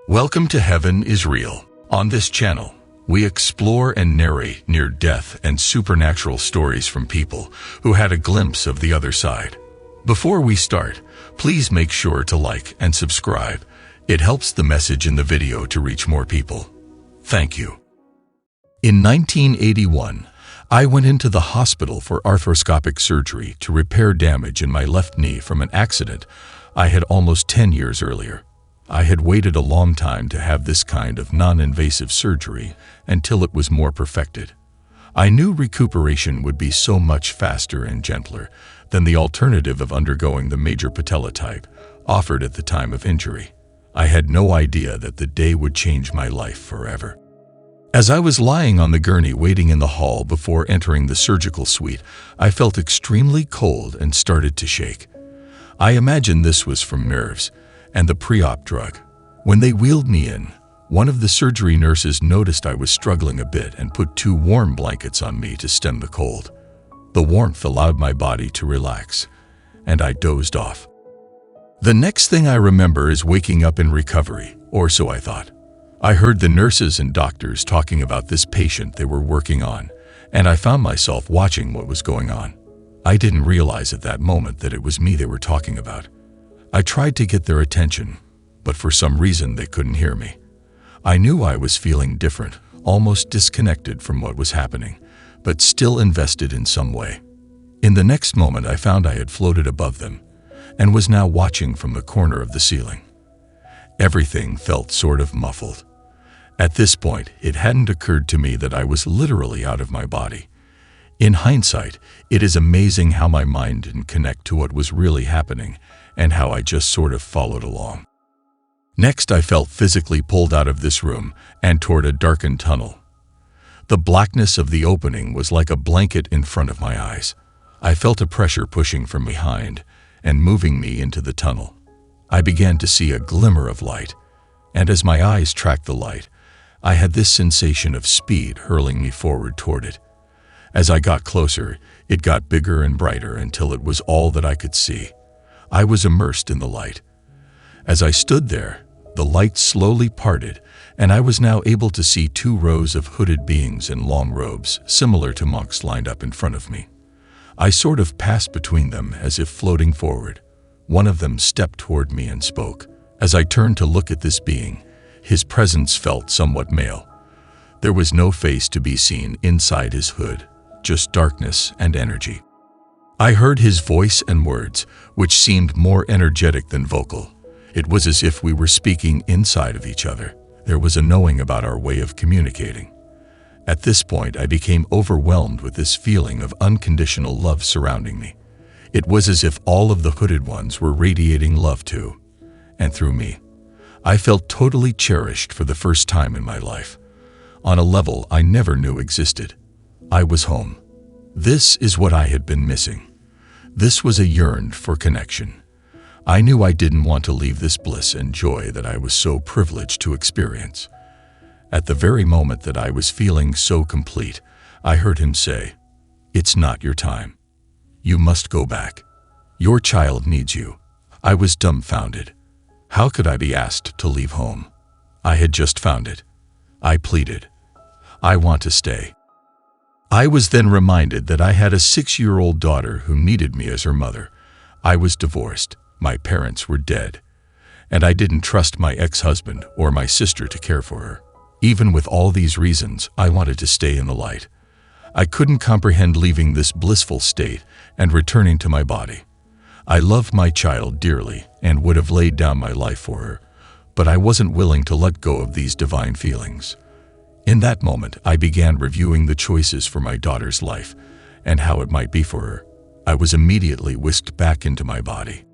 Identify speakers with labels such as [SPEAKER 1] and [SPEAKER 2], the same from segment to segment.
[SPEAKER 1] Welcome to Heaven is Real. On this channel, we explore and narrate near-death and supernatural stories from people who had a glimpse of the other side. Before we start, please make sure to like and subscribe. It helps the message in the video to reach more people. Thank you. In 1981, I went into the hospital for arthroscopic surgery to repair damage in my left knee from an accident I had almost 10 years earlier. I had waited a long time to have this kind of non-invasive surgery until it was more perfected. I knew recuperation would be so much faster and gentler than the alternative of undergoing the major patella type offered at the time of injury. I had no idea that the day would change my life forever. As I was lying on the gurney waiting in the hall before entering the surgical suite, I felt extremely cold and started to shake. I imagined this was from nerves and the pre-op drug. When they wheeled me in, one of the surgery nurses noticed I was struggling a bit and put 2 warm blankets on me to stem the cold. The warmth allowed my body to relax, and I dozed off. The next thing I remember is waking up in recovery, or so I thought. I heard the nurses and doctors talking about this patient they were working on, and I found myself watching what was going on. I didn't realize at that moment that it was me they were talking about. I tried to get their attention, but for some reason they couldn't hear me. I knew I was feeling different, almost disconnected from what was happening, but still invested in some way. In the next moment, I found I had floated above them and was now watching from the corner of the ceiling. Everything felt sort of muffled. At this point, it hadn't occurred to me that I was literally out of my body. In hindsight, it is amazing how my mind didn't connect to what was really happening and how I just sort of followed along. Next, I felt physically pulled out of this room and toward a darkened tunnel. The blackness of the opening was like a blanket in front of my eyes. I felt a pressure pushing from behind and moving me into the tunnel. I began to see a glimmer of light, and as my eyes tracked the light, I had this sensation of speed hurling me forward toward it. As I got closer, it got bigger and brighter until it was all that I could see. I was immersed in the light. As I stood there, the light slowly parted, and I was now able to see 2 rows of hooded beings in long robes, similar to monks, lined up in front of me. I sort of passed between them as if floating forward. One of them stepped toward me and spoke. As I turned to look at this being, his presence felt somewhat male. There was no face to be seen inside his hood, just darkness and energy. I heard his voice and words, which seemed more energetic than vocal. It was as if we were speaking inside of each other. There was a knowing about our way of communicating. At this point, I became overwhelmed with this feeling of unconditional love surrounding me. It was as if all of the hooded ones were radiating love to and through me. I felt totally cherished for the first time in my life, on a level I never knew existed. I was home. This is what I had been missing. This was a yearned for connection. I knew I didn't want to leave this bliss and joy that I was so privileged to experience. At the very moment that I was feeling so complete, I heard him say, "It's not your time. You must go back. Your child needs you." I was dumbfounded. How could I be asked to leave home? I had just found it. I pleaded, "I want to stay." I was then reminded that I had a 6-year-old daughter who needed me as her mother. I was divorced, my parents were dead, and I didn't trust my ex-husband or my sister to care for her. Even with all these reasons, I wanted to stay in the light. I couldn't comprehend leaving this blissful state and returning to my body. I loved my child dearly and would have laid down my life for her, but I wasn't willing to let go of these divine feelings. In that moment, I began reviewing the choices for my daughter's life and how it might be for her. I was immediately whisked back into my body.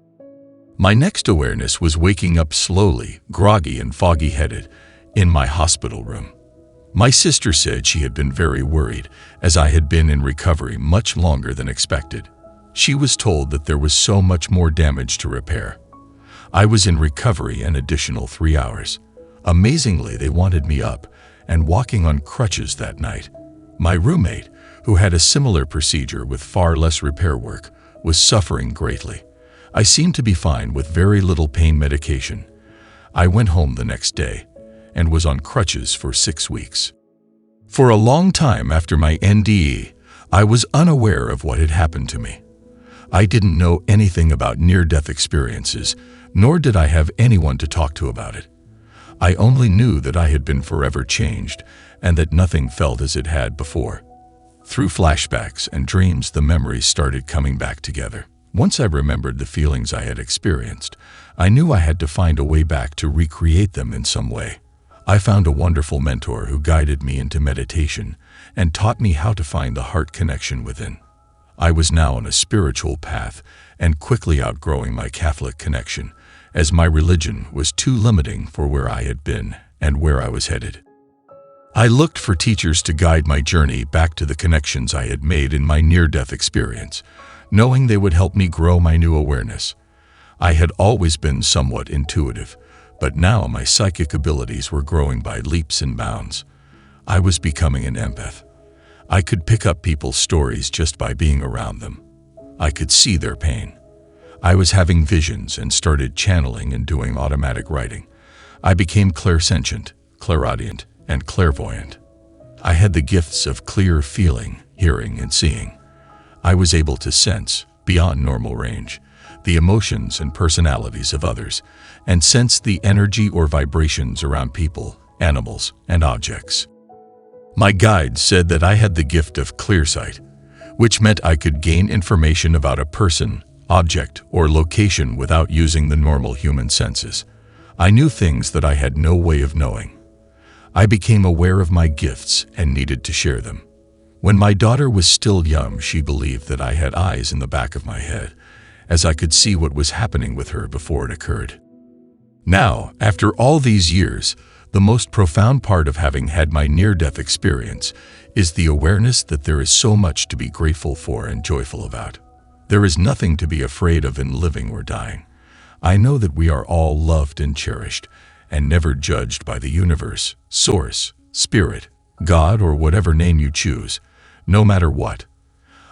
[SPEAKER 1] My next awareness was waking up slowly, groggy and foggy-headed, in my hospital room. My sister said she had been very worried, as I had been in recovery much longer than expected. She was told that there was so much more damage to repair. I was in recovery an additional 3 hours. Amazingly, they wanted me up and walking on crutches that night. My roommate, who had a similar procedure with far less repair work, was suffering greatly. I seemed to be fine with very little pain medication. I went home the next day and was on crutches for 6 weeks. For a long time after my NDE, I was unaware of what had happened to me. I didn't know anything about near-death experiences, nor did I have anyone to talk to about it. I only knew that I had been forever changed and that nothing felt as it had before. Through flashbacks and dreams, the memories started coming back together. Once I remembered the feelings I had experienced, I knew I had to find a way back to recreate them in some way. I found a wonderful mentor who guided me into meditation and taught me how to find the heart connection within. I was now on a spiritual path and quickly outgrowing my Catholic connection, as my religion was too limiting for where I had been and where I was headed. I looked for teachers to guide my journey back to the connections I had made in my near-death experience, knowing they would help me grow my new awareness. I had always been somewhat intuitive, but now my psychic abilities were growing by leaps and bounds. I was becoming an empath. I could pick up people's stories just by being around them. I could see their pain. I was having visions and started channeling and doing automatic writing. I became clairsentient, clairaudient, and clairvoyant. I had the gifts of clear feeling, hearing, and seeing. I was able to sense, beyond normal range, the emotions and personalities of others, and sense the energy or vibrations around people, animals, and objects. My guide said that I had the gift of clearsight, which meant I could gain information about a person, object, or location without using the normal human senses. I knew things that I had no way of knowing. I became aware of my gifts and needed to share them. When my daughter was still young, she believed that I had eyes in the back of my head, as I could see what was happening with her before it occurred. Now, after all these years, the most profound part of having had my near-death experience is the awareness that there is so much to be grateful for and joyful about. There is nothing to be afraid of in living or dying. I know that we are all loved and cherished, and never judged by the universe, source, spirit, God, or whatever name you choose, no matter what.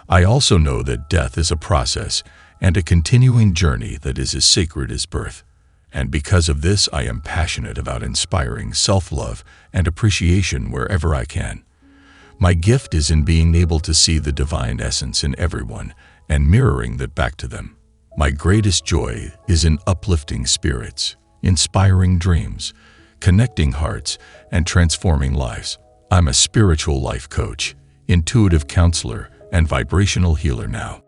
[SPEAKER 1] I also know that death is a process and a continuing journey that is as sacred as birth. And because of this, I am passionate about inspiring self-love and appreciation wherever I can. My gift is in being able to see the divine essence in everyone and mirroring that back to them. My greatest joy is in uplifting spirits, inspiring dreams, connecting hearts, and transforming lives. I'm a spiritual life coach, intuitive counselor, and vibrational healer now.